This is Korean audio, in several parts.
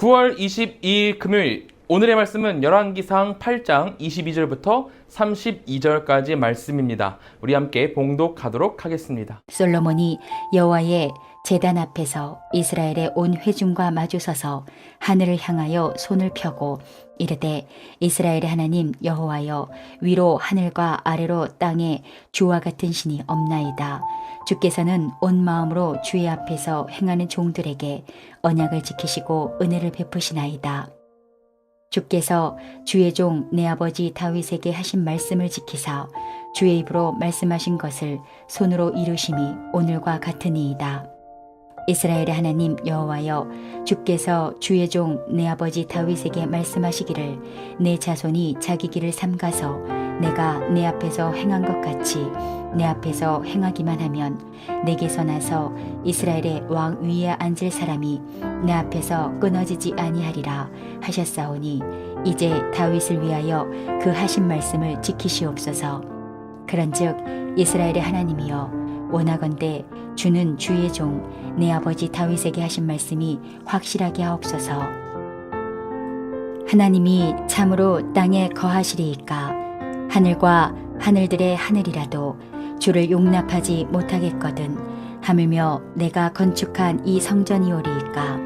9월 22일 금요일, 오늘의 말씀은 열왕기상 8장 22절부터 32절까지 말씀입니다. 우리 함께 봉독하도록 하겠습니다. 솔로몬이 여호와의 제단 앞에서 이스라엘의 온 회중과 마주서서 하늘을 향하여 손을 펴고 이르되, 이스라엘의 하나님 여호와여, 위로 하늘과 아래로 땅에 주와 같은 신이 없나이다. 주께서는 온 마음으로 주의 앞에서 행하는 종들에게 언약을 지키시고 은혜를 베푸시나이다. 주께서 주의 종 내 아버지 다윗에게 하신 말씀을 지키사 주의 입으로 말씀하신 것을 손으로 이루심이 오늘과 같으니이다. 이스라엘의 하나님 여호와여, 주께서 주의 종 내 아버지 다윗에게 말씀하시기를, 내 자손이 자기 길을 삼가서 내가 내 앞에서 행한 것 같이 내 앞에서 행하기만 하면 내게서 나서 이스라엘의 왕 위에 앉을 사람이 내 앞에서 끊어지지 아니하리라 하셨사오니, 이제 다윗을 위하여 그 하신 말씀을 지키시옵소서. 그런즉 이스라엘의 하나님이여, 원하건대 주는 주의 종 내 아버지 다윗에게 하신 말씀이 확실하게 하옵소서. 하나님이 참으로 땅에 거하시리이까? 하늘과 하늘들의 하늘이라도 주를 용납하지 못하겠거든 하물며 내가 건축한 이 성전이오리이까?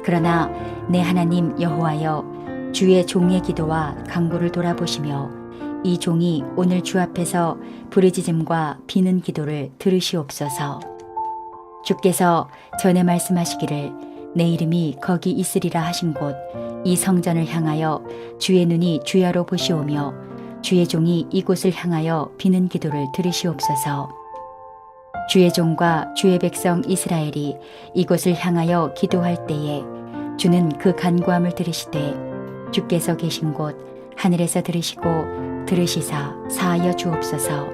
그러나 내 하나님 여호와여, 주의 종의 기도와 간구를 돌아보시며 이 종이 오늘 주 앞에서 부르짖음과 비는 기도를 들으시옵소서. 주께서 전에 말씀하시기를, 내 이름이 거기 있으리라 하신 곳 이 성전을 향하여 주의 눈이 주야로 보시오며 주의 종이 이곳을 향하여 비는 기도를 들으시옵소서. 주의 종과 주의 백성 이스라엘이 이곳을 향하여 기도할 때에 주는 그 간구함을 들으시되 주께서 계신 곳 하늘에서 들으시고 들으시사 사하여 주옵소서.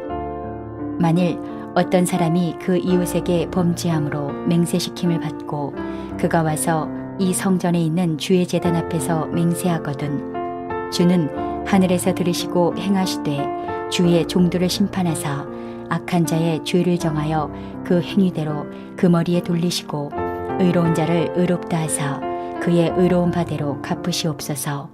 만일 어떤 사람이 그 이웃에게 범죄함으로 맹세시킴을 받고 그가 와서 이 성전에 있는 주의 제단 앞에서 맹세하거든 주는 하늘에서 들으시고 행하시되 주의 종들을 심판하사 악한 자의 죄를 정하여 그 행위대로 그 머리에 돌리시고 의로운 자를 의롭다 하사 그의 의로운 바대로 갚으시옵소서.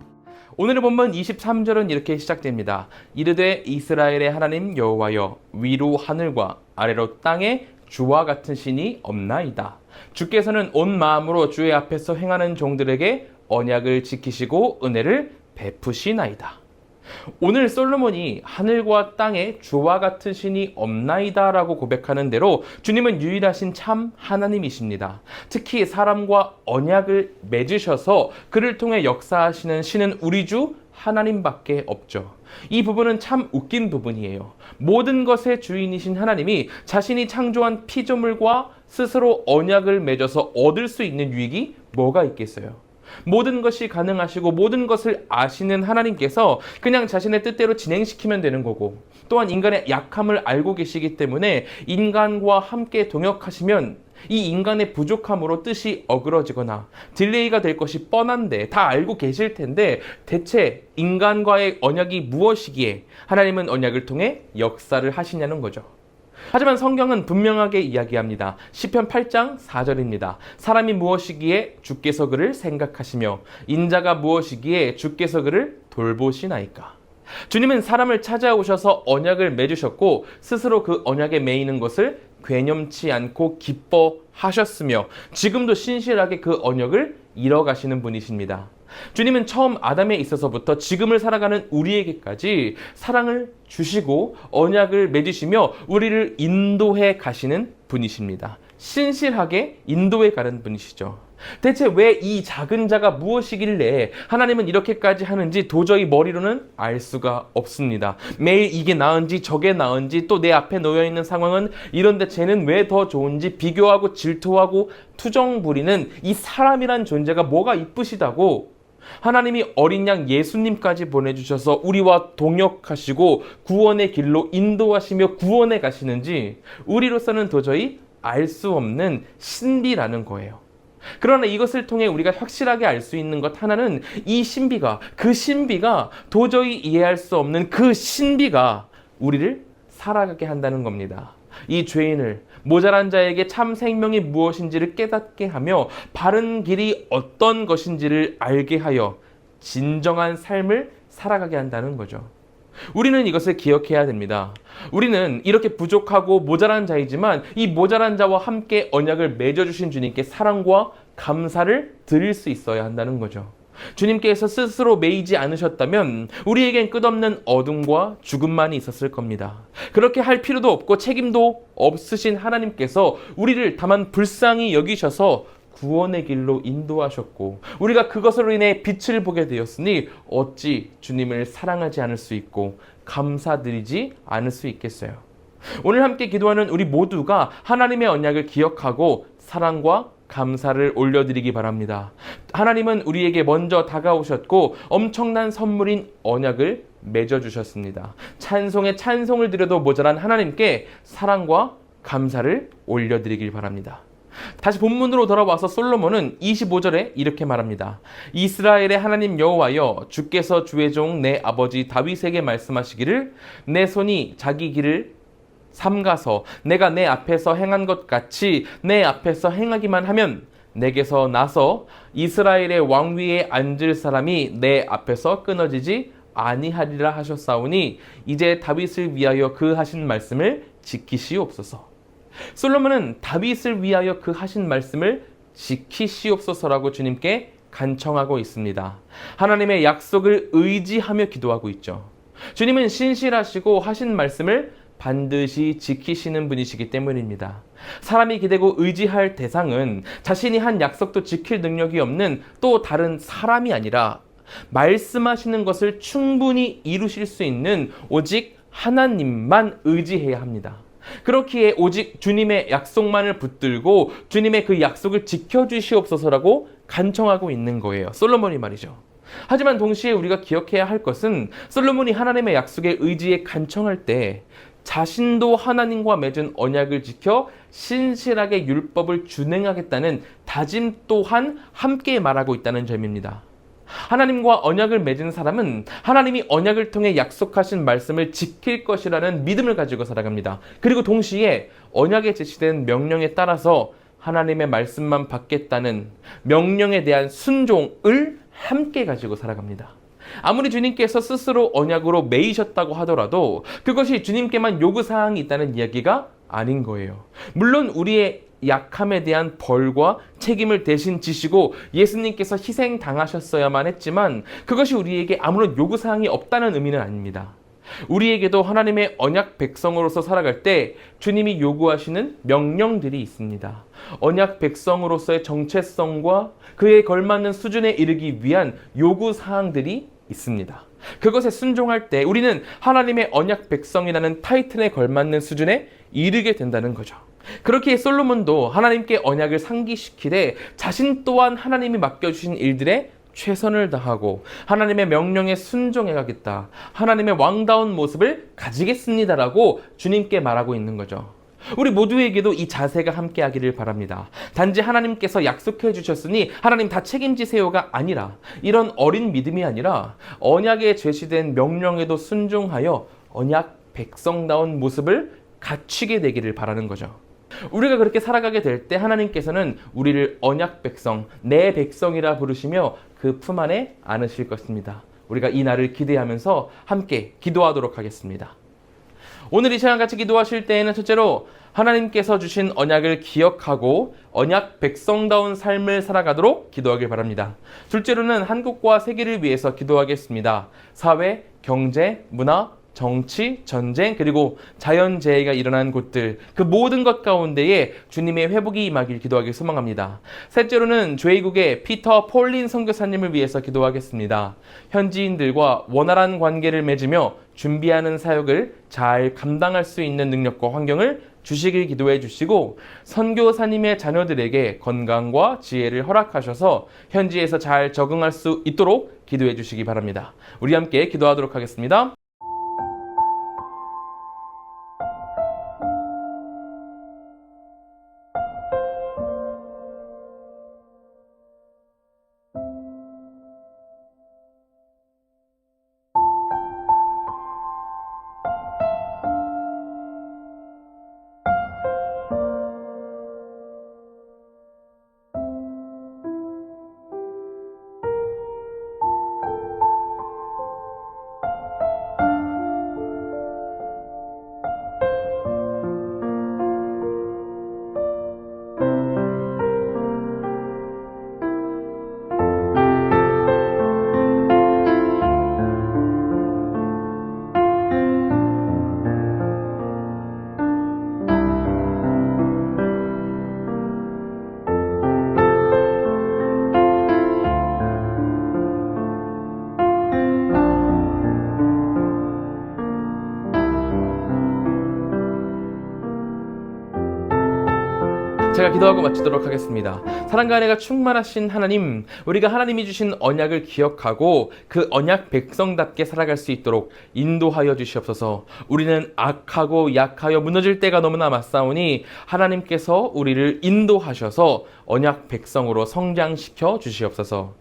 오늘의 본문 23절은 이렇게 시작됩니다. 이르되, 이스라엘의 하나님 여호와여, 위로 하늘과 아래로 땅에 주와 같은 신이 없나이다. 주께서는 온 마음으로 주의 앞에서 행하는 종들에게 언약을 지키시고 은혜를 베푸시나이다. 오늘 솔로몬이 하늘과 땅에 주와 같은 신이 없나이다 라고 고백하는 대로 주님은 유일하신 참 하나님이십니다. 특히 사람과 언약을 맺으셔서 그를 통해 역사하시는 신은 우리 주 하나님밖에 없죠. 이 부분은 참 웃긴 부분이에요. 모든 것의 주인이신 하나님이 자신이 창조한 피조물과 스스로 언약을 맺어서 얻을 수 있는 유익이 뭐가 있겠어요? 모든 것이 가능하시고 모든 것을 아시는 하나님께서 그냥 자신의 뜻대로 진행시키면 되는 거고, 또한 인간의 약함을 알고 계시기 때문에 인간과 함께 동역하시면 이 인간의 부족함으로 뜻이 어그러지거나 딜레이가 될 것이 뻔한데, 다 알고 계실 텐데 대체 인간과의 언약이 무엇이기에 하나님은 언약을 통해 역사를 하시냐는 거죠. 하지만 성경은 분명하게 이야기합니다. 시편 8장 4절입니다. 사람이 무엇이기에 주께서 그를 생각하시며 인자가 무엇이기에 주께서 그를 돌보시나이까? 주님은 사람을 찾아오셔서 언약을 맺으셨고 스스로 그 언약에 매이는 것을 괴념치 않고 기뻐하셨으며 지금도 신실하게 그 언약을 이뤄가시는 분이십니다. 주님은 처음 아담에 있어서부터 지금을 살아가는 우리에게까지 사랑을 주시고 언약을 맺으시며 우리를 인도해 가시는 분이십니다. 신실하게 인도해 가는 분이시죠. 대체 왜 이 작은 자가 무엇이길래 하나님은 이렇게까지 하는지 도저히 머리로는 알 수가 없습니다. 매일 이게 나은지 저게 나은지, 또 내 앞에 놓여있는 상황은 이런데 쟤는 왜 더 좋은지 비교하고 질투하고 투정 부리는 이 사람이란 존재가 뭐가 이쁘시다고 하나님이 어린 양 예수님까지 보내주셔서 우리와 동역하시고 구원의 길로 인도하시며 구원해 가시는지 우리로서는 도저히 알 수 없는 신비라는 거예요. 그러나 이것을 통해 우리가 확실하게 알 수 있는 것 하나는 이 신비가, 그 신비가 도저히 이해할 수 없는 그 신비가 우리를 살아가게 한다는 겁니다. 이 죄인을 모자란 자에게 참 생명이 무엇인지를 깨닫게 하며 바른 길이 어떤 것인지를 알게 하여 진정한 삶을 살아가게 한다는 거죠. 우리는 이것을 기억해야 됩니다. 우리는 이렇게 부족하고 모자란 자이지만 이 모자란 자와 함께 언약을 맺어주신 주님께 사랑과 감사를 드릴 수 있어야 한다는 거죠. 주님께서 스스로 매이지 않으셨다면 우리에겐 끝없는 어둠과 죽음만이 있었을 겁니다. 그렇게 할 필요도 없고 책임도 없으신 하나님께서 우리를 다만 불쌍히 여기셔서 구원의 길로 인도하셨고 우리가 그것으로 인해 빛을 보게 되었으니 어찌 주님을 사랑하지 않을 수 있고 감사드리지 않을 수 있겠어요. 오늘 함께 기도하는 우리 모두가 하나님의 언약을 기억하고 사랑과 감사를 올려드리기 바랍니다. 하나님은 우리에게 먼저 다가오셨고 엄청난 선물인 언약을 맺어주셨습니다. 찬송에 찬송을 드려도 모자란 하나님께 사랑과 감사를 올려드리길 바랍니다. 다시 본문으로 돌아와서 솔로몬은 25절에 이렇게 말합니다. 이스라엘의 하나님 여호와여, 주께서 주의 종 내 아버지 다윗에게 말씀하시기를 내 손이 자기 길을 삼가서 내가 내 앞에서 행한 것 같이 내 앞에서 행하기만 하면 내게서 나서 이스라엘의 왕위에 앉을 사람이 내 앞에서 끊어지지 아니하리라 하셨사오니 이제 다윗을 위하여 그 하신 말씀을 지키시옵소서. 솔로몬은 다윗을 위하여 그 하신 말씀을 지키시옵소서라고 주님께 간청하고 있습니다. 하나님의 약속을 의지하며 기도하고 있죠. 주님은 신실하시고 하신 말씀을 반드시 지키시는 분이시기 때문입니다. 사람이 기대고 의지할 대상은 자신이 한 약속도 지킬 능력이 없는 또 다른 사람이 아니라 말씀하시는 것을 충분히 이루실 수 있는 오직 하나님만 의지해야 합니다. 그렇기에 오직 주님의 약속만을 붙들고 주님의 그 약속을 지켜주시옵소서라고 간청하고 있는 거예요. 솔로몬이 말이죠. 하지만 동시에 우리가 기억해야 할 것은 솔로몬이 하나님의 약속에 의지에 간청할 때 자신도 하나님과 맺은 언약을 지켜 신실하게 율법을 준행하겠다는 다짐 또한 함께 말하고 있다는 점입니다. 하나님과 언약을 맺은 사람은 하나님이 언약을 통해 약속하신 말씀을 지킬 것이라는 믿음을 가지고 살아갑니다. 그리고 동시에 언약에 제시된 명령에 따라서 하나님의 말씀만 받겠다는 명령에 대한 순종을 함께 가지고 살아갑니다. 아무리 주님께서 스스로 언약으로 매이셨다고 하더라도 그것이 주님께만 요구사항이 있다는 이야기가 아닌 거예요. 물론 우리의 약함에 대한 벌과 책임을 대신 지시고 예수님께서 희생당하셨어야만 했지만 그것이 우리에게 아무런 요구사항이 없다는 의미는 아닙니다. 우리에게도 하나님의 언약 백성으로서 살아갈 때 주님이 요구하시는 명령들이 있습니다. 언약 백성으로서의 정체성과 그에 걸맞는 수준에 이르기 위한 요구사항들이 있습니다. 그것에 순종할 때 우리는 하나님의 언약 백성이라는 타이틀에 걸맞는 수준에 이르게 된다는 거죠. 그렇게 솔로몬도 하나님께 언약을 상기시키되 자신 또한 하나님이 맡겨주신 일들에 최선을 다하고 하나님의 명령에 순종해 가겠다. 하나님의 왕다운 모습을 가지겠습니다라고 주님께 말하고 있는 거죠. 우리 모두에게도 이 자세가 함께하기를 바랍니다. 단지 하나님께서 약속해 주셨으니 하나님 다 책임지세요가 아니라 이런 어린 믿음이 아니라 언약에 제시된 명령에도 순종하여 언약 백성다운 모습을 갖추게 되기를 바라는 거죠. 우리가 그렇게 살아가게 될 때 하나님께서는 우리를 언약 백성, 내 백성이라 부르시며 그 품 안에 안으실 것입니다. 우리가 이 날을 기대하면서 함께 기도하도록 하겠습니다. 오늘 이 시간 같이 기도하실 때에는 첫째로 하나님께서 주신 언약을 기억하고 언약 백성다운 삶을 살아가도록 기도하길 바랍니다. 둘째로는 한국과 세계를 위해서 기도하겠습니다. 사회, 경제, 문화, 정치, 전쟁, 그리고 자연재해가 일어난 곳들, 그 모든 것 가운데에 주님의 회복이 임하길 기도하길 소망합니다. 셋째로는 제2국의 피터 폴린 선교사님을 위해서 기도하겠습니다. 현지인들과 원활한 관계를 맺으며 준비하는 사역을 잘 감당할 수 있는 능력과 환경을 주시길 기도해 주시고 선교사님의 자녀들에게 건강과 지혜를 허락하셔서 현지에서 잘 적응할 수 있도록 기도해 주시기 바랍니다. 우리 함께 기도하도록 하겠습니다. 제가 기도하고 마치도록 하겠습니다. 사랑과 은혜가 충만하신 하나님, 우리가 하나님이 주신 언약을 기억하고 그 언약 백성답게 살아갈 수 있도록 인도하여 주시옵소서. 우리는 악하고 약하여 무너질 때가 너무나 많사오니 하나님께서 우리를 인도하셔서 언약 백성으로 성장시켜 주시옵소서.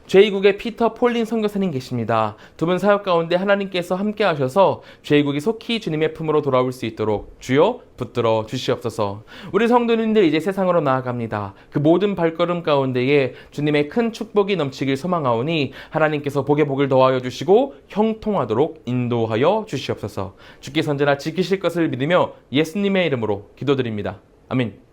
제2국의 피터 폴린 선교사님 계십니다. 두 분 사역 가운데 하나님께서 함께 하셔서 제2국이 속히 주님의 품으로 돌아올 수 있도록 주여 붙들어 주시옵소서. 우리 성도님들 이제 세상으로 나아갑니다. 그 모든 발걸음 가운데에 주님의 큰 축복이 넘치길 소망하오니 하나님께서 복에 복을 더하여 주시고 형통하도록 인도하여 주시옵소서. 주께서 언제나 지키실 것을 믿으며 예수님의 이름으로 기도드립니다. 아멘.